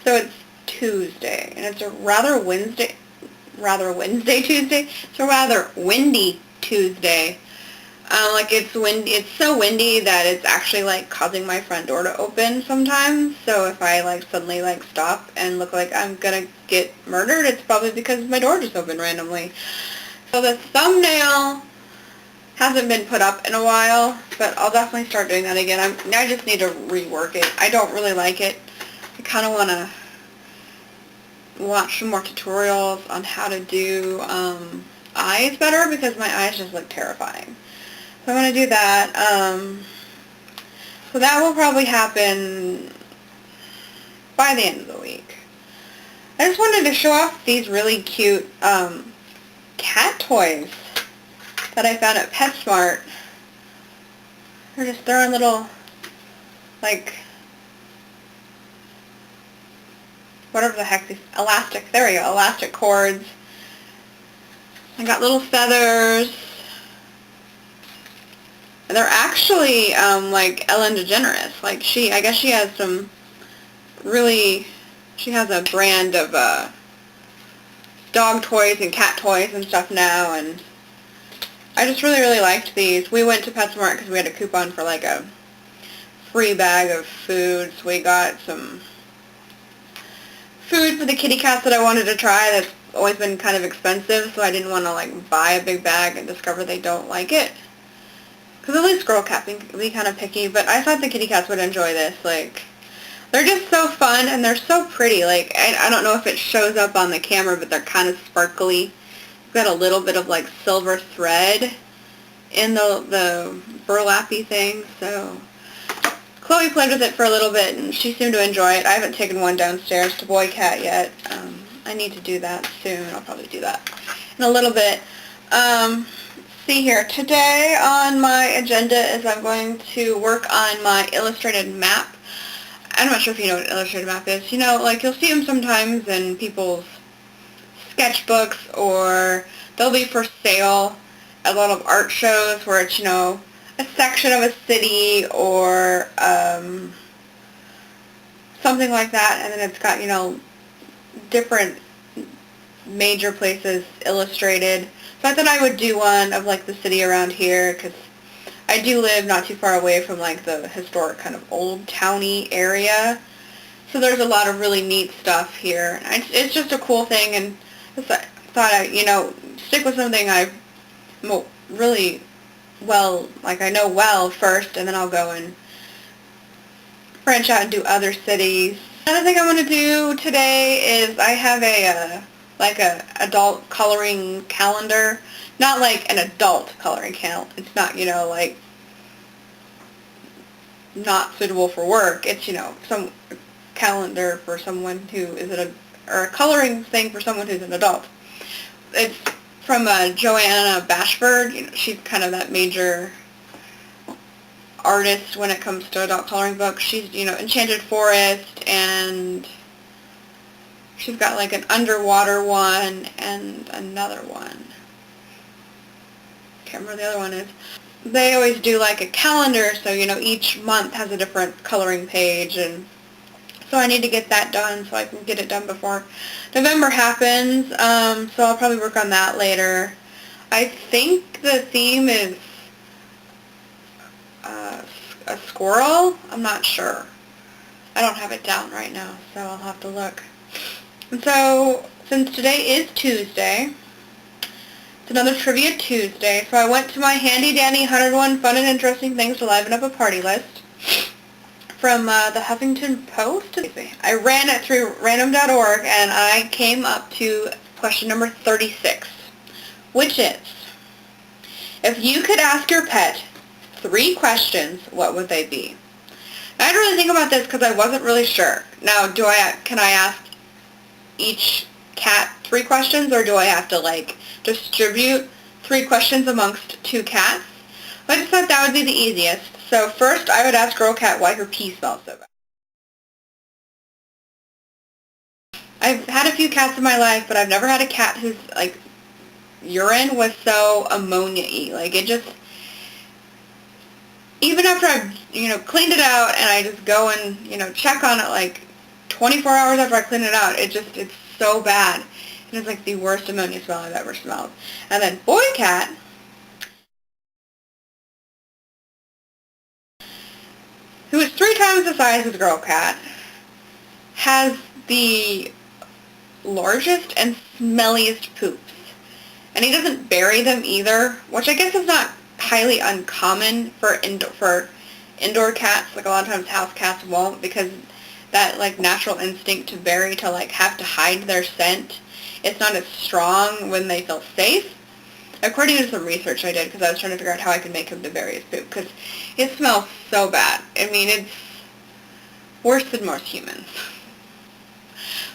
So it's Tuesday, and it's a rather Wednesday Tuesday. It's a rather windy Tuesday. Like it's windy. It's so windy that it's actually like causing my front door to open sometimes. So if I like suddenly like stop and look like I'm gonna get murdered, it's probably because my door just opened randomly. So the thumbnail hasn't been put up in a while, but I'll definitely start doing that again. I just need to rework it. I don't really like it. I kind of want to watch some more tutorials on how to do eyes better because my eyes just look terrifying. So I'm going to do that. So that will probably happen by the end of the week. I just wanted to show off these really cute cat toys that I found at PetSmart. They're on little, like, whatever the heck these, elastic, there we go, elastic cords. I got little feathers. And they're actually, like Ellen DeGeneres. Like I guess she has some really, she has a brand of, dog toys and cat toys and stuff now, and I just really, really liked these. We went to PetSmart because we had a coupon for like a free bag of food, so we got some food for the kitty cats that I wanted to try that's always been kind of expensive, so I didn't want to like buy a big bag and discover they don't like it. Because at least girl cat can be kind of picky, but I thought the kitty cats would enjoy this. Like, they're just so fun and they're so pretty. Like, I don't know if it shows up on the camera, but they're kind of sparkly. Got a little bit of like silver thread in the burlappy thing, so Chloe played with it for a little bit and she seemed to enjoy it. I haven't taken one downstairs to Boy Cat yet. I need to do that soon. I'll probably do that in a little bit. See here, today on my agenda is I'm going to work on my illustrated map. I'm not sure if you know what an illustrated map is. You know, like you'll see them sometimes in people's sketchbooks, or they'll be for sale at a lot of art shows where it's, you know, a section of a city or something like that, and then it's got, you know, different major places illustrated. So I thought I would do one of like the city around here because I do live not too far away from like the historic kind of old towny area. So there's a lot of really neat stuff here. It's just a cool thing, and I thought I'd, you know, stick with something I really well, like I know well first, and then I'll go and branch out and do other cities. Another thing I'm going to do today is I have a adult coloring calendar. Not like an adult coloring calendar. It's not, you know, like not suitable for work. It's, you know, some calendar for someone who is or a coloring thing for someone who's an adult. It's from Joanna Bashford. You know, she's kind of that major artist when it comes to adult coloring books. She's, you know, Enchanted Forest, and she's got like an underwater one and another one. Can't remember the other one is. They always do like a calendar, so, you know, each month has a different coloring page, and so I need to get that done so I can get it done before November happens. So I'll probably work on that later. I think the theme is a squirrel. I'm not sure. I don't have it down right now, so I'll have to look. And so, since today is Tuesday, it's another Trivia Tuesday, so I went to my handy-dandy 101 fun and interesting things to liven up a party list from the Huffington Post. I ran it through random.org, and I came up to question number 36, which is, if you could ask your pet 3 questions, what would they be? Now, I had to really think about this because I wasn't really sure. Now, can I ask each cat 3 questions, or do I have to like distribute 3 questions amongst 2 cats? I just thought that would be the easiest. So first I would ask Girl Cat why her pee smells so bad. I've had a few cats in my life, but I've never had a cat whose like urine was so ammonia-y. Like it just, even after I've, you know, cleaned it out and I just go and, you know, check on it like 24 hours after I clean it out, it's so bad. And it's like the worst ammonia smell I've ever smelled. And then boy cat, who is 3 times the size of girl cat, has the largest and smelliest poops. And he doesn't bury them either, which I guess is not highly uncommon for indoor cats. Like a lot of times house cats won't, because that like natural instinct to bury, to like have to hide their scent, it's not as strong when they feel safe. According to some research I did, because I was trying to figure out how I could make him to bury his poop, because it smells so bad. I mean, it's worse than most humans.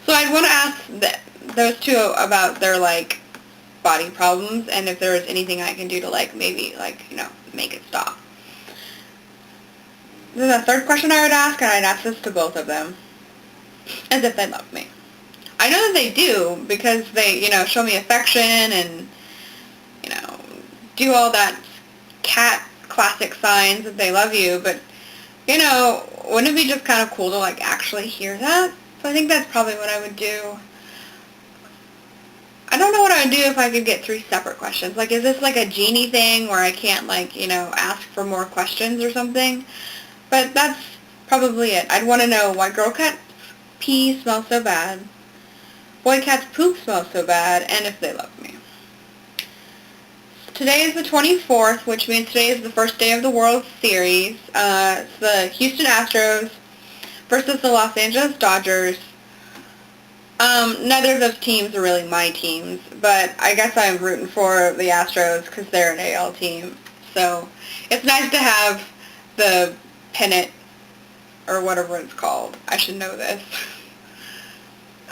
So I'd want to ask those two about their like body problems, and if there was anything I can do to like maybe like, you know, make it stop. Then the third question I would ask, and I'd ask this to both of them, is if they love me. I know that they do, because they, you know, show me affection and, you know, do all that cat classic signs that they love you, but, you know, wouldn't it be just kind of cool to like actually hear that? So I think that's probably what I would do. I don't know what I would do if I could get 3 separate questions. Like, is this like a genie thing where I can't like, you know, ask for more questions or something? But that's probably it. I'd want to know why girl cat's pee smells so bad, boy cat's poop smells so bad, and if they love me. Today is the 24th, which means today is the first day of the World Series. It's the Houston Astros versus the Los Angeles Dodgers. Neither of those teams are really my teams, but I guess I'm rooting for the Astros because they're an AL team. So it's nice to have the pennant, or whatever it's called. I should know this.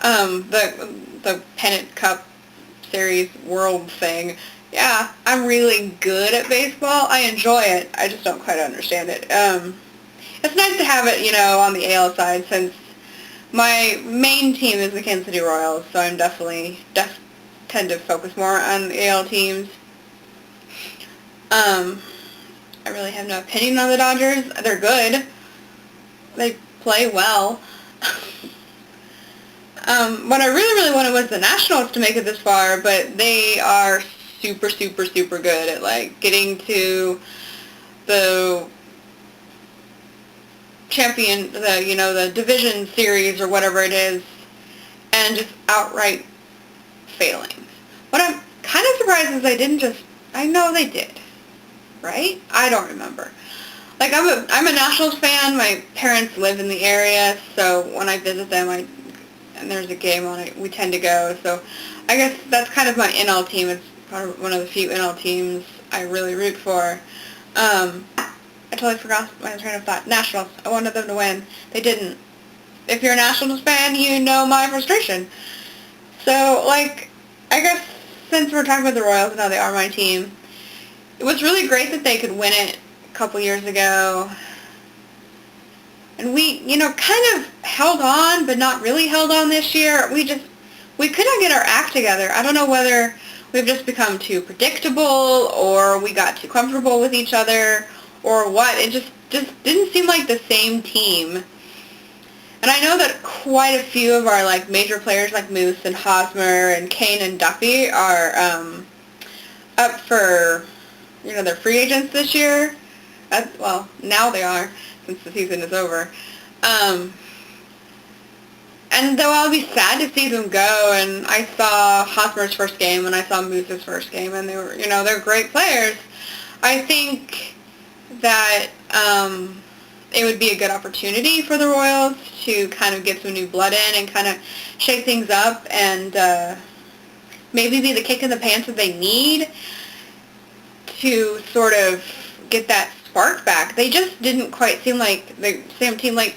The pennant cup series world thing. Yeah, I'm really good at baseball. I enjoy it. I just don't quite understand it. It's nice to have it, you know, on the AL side, since my main team is the Kansas City Royals, so I'm definitely tend to focus more on the AL teams. I really have no opinion on the Dodgers. They're good. They play well. What I really wanted was the Nationals to make it this far, but they are super good at like getting to the champion, the division series or whatever it is, and just outright failing. What I'm kind of surprised is I know they did, right? I don't remember. Like, I'm a Nationals fan. My parents live in the area, so when I visit them, and there's a game on it, we tend to go. So I guess that's kind of my NL team. It's probably one of the few NL teams I really root for. I totally forgot my train of thought. Nationals. I wanted them to win. They didn't. If you're a Nationals fan, you know my frustration. So, like, I guess since we're talking about the Royals and how they are my team, it was really great that they could win it a couple years ago. And we, kind of held on, but not really held on this year. We couldn't get our act together. I don't know whether we've just become too predictable, or we got too comfortable with each other, or what. It just didn't seem like the same team. And I know that quite a few of our like major players like Moose and Hosmer and Kane and Duffy are up for, they're free agents this year. Well, now they are, since the season is over. And though I'll be sad to see them go, and I saw Hosmer's first game and I saw Moose's first game, and they were, they're great players, I think that it would be a good opportunity for the Royals to kind of get some new blood in and kind of shake things up and maybe be the kick in the pants that they need to sort of get that spark back. They just didn't quite seem like the same team. Like,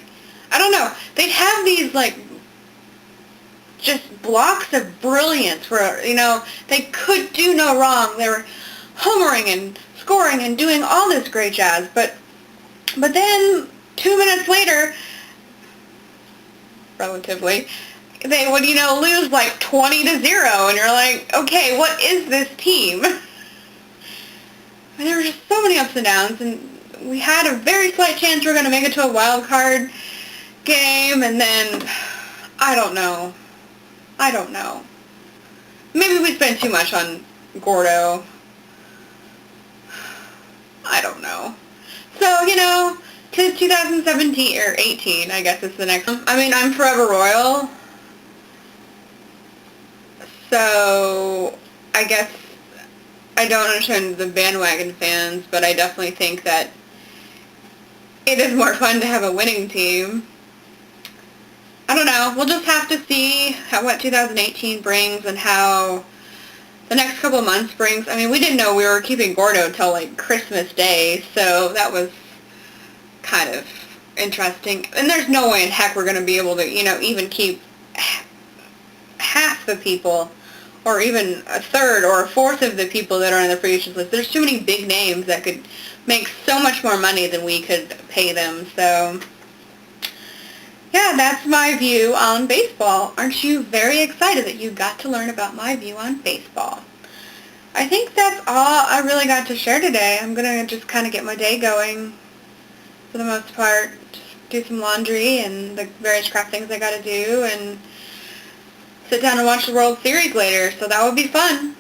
I don't know. They'd have these, like, just blocks of brilliance where, they could do no wrong. They were homering and scoring and doing all this great jazz, but then 2 minutes later, relatively, they would, lose like 20-0, and you're like, okay, what is this team? And there were just so many ups and downs, and we had a very slight chance we were going to make it to a wild card game, and then I don't know. I don't know. Maybe we spent too much on Gordo. I don't know. So, to 2017 or 18, I guess is the next one. I mean, I'm Forever Royal, so I guess I don't understand the bandwagon fans, but I definitely think that it is more fun to have a winning team. I don't know. We'll just have to see what 2018 brings and how the next couple of months brings. I mean, we didn't know we were keeping Gordo till like Christmas Day, so that was kind of interesting. And there's no way in heck we're going to be able to, even keep half the people or even a third or a fourth of the people that are on the free agents list. There's too many big names that could make so much more money than we could pay them. So, yeah, that's my view on baseball. Aren't you very excited that you got to learn about my view on baseball? I think that's all I really got to share today. I'm going to just kind of get my day going for the most part. Just do some laundry and the various crap things I got to do and sit down and watch the World Series later. So that would be fun.